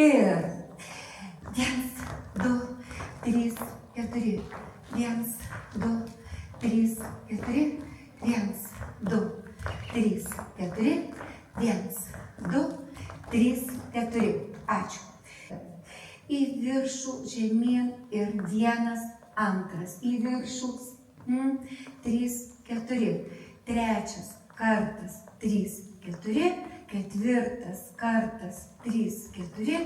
Ir 1, 2, 3, 4. 1, 2, 3, 4. 1, 2, 3, 4. 1, 2, 3, 4. Ačiū. Į viršų, žemyn ir 1, 2. Į viršų 3, 4. Trečias kartas 3, 4. Ketvirtas kartas 3, 4.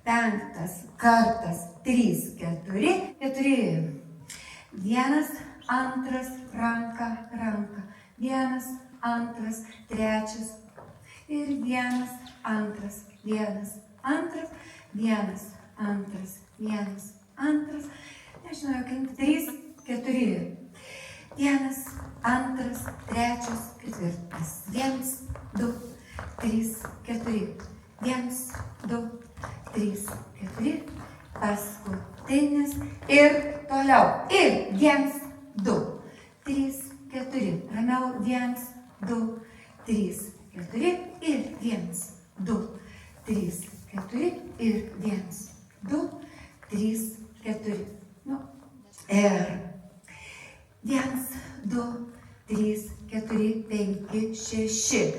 Penktas kartas 3, 4. 4. 1, 2, ranka, ranka. 1, 2, trečias. Ir 1, 2, 1, 2, 1, 2, 1, 2. Nežinau, kaip 3, 4. 1, 2, trečias, ketvirtas. 1, 2, 3, 4. 1, 2, 3, 4. Paskutinis. Ir toliau. Ir 1, 2, 3, 4. Ramiau. 1, 2, 3, 4. Ir 1, 2, 3, 4. Ir 1, 2, 3, 4. Ir 1, 2, 3, 4, 5, 6.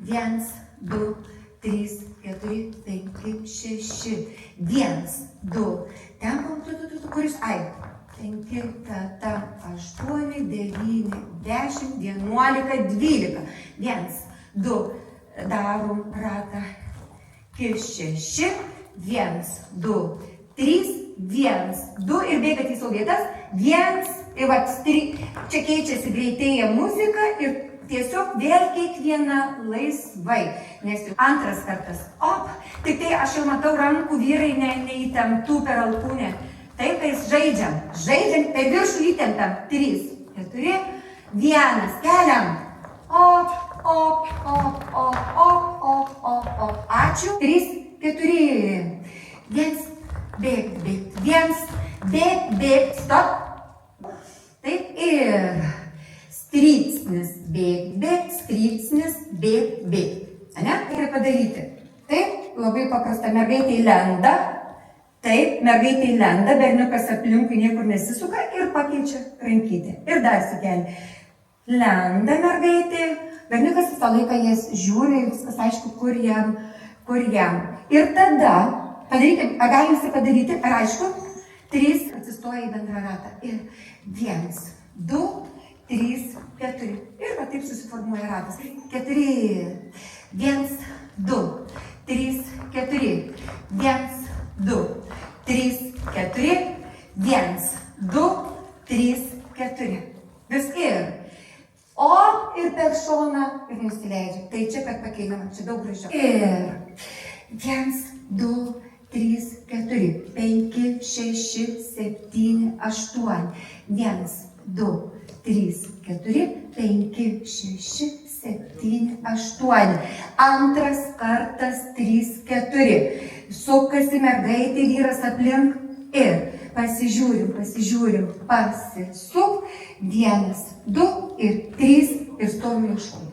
1, 2, 3, 4, 5, 6. 1, 2. Ten, kuris, 5, tam 8, 9, 10, 11, 12. 1, 2. Darom ratą. 6. 1, 2, 3. 1, 2 ir bėgat į savo vietas. 1 ir va, čia keičiasi greitėja muzika ir tiesiog vėl kiekviena laisvai. Nes antras kartas. Op, tik tai aš jau matau rankų vyrai neįtemptų per alkūnę. Taip, tai žaidžiam. Žaidžiam, per viršų įtemptam. 3, 4, 1, keliam. Op, op, op, op, op, op, op, op. Ačiū. 3, 4. 1. Bėgt, bėgt. 1, bėgt, bėgt, stop. Taip, ir strypsnis, bėgt, bėgt, strypsnis, bėgt, bėgt. Ane? Kaip padaryti? Taip, labai paprasta. Mergaitė lenda. Taip, mergaitė lenda, berniukas aplinkui niekur nesisuka ir pakeičia rankytę. Ir dar sukelį. Lenda mergaitė, berniukas visą laiką jas žiūri, viskas aišku, kur jam. Ir tada padarykime, ar galim visi padaryti, ar aišku, 3 atsistoja į bendrą ratą. Ir 1, 2, 3, 4. Ir va taip susiformuoja ratas. 4. 1, 2, 3, 4. 1, 2, 3, 4. 1, 2, 3, 4. Vis ir. O ir per šoną ir nusileidžia. Tai čia per pakeilimą, čia daug gražiau. Ir 1, 2, 3, 4, 5, 6, 7, 8. 1, 2, 3, 4, 5, 6, 7, 8. Antras kartas 3, 4. Sukasi mergaitė, vyras aplink ir pasižiūrim, pasisuk. 1, 2 ir 3 ir stovim iš šono.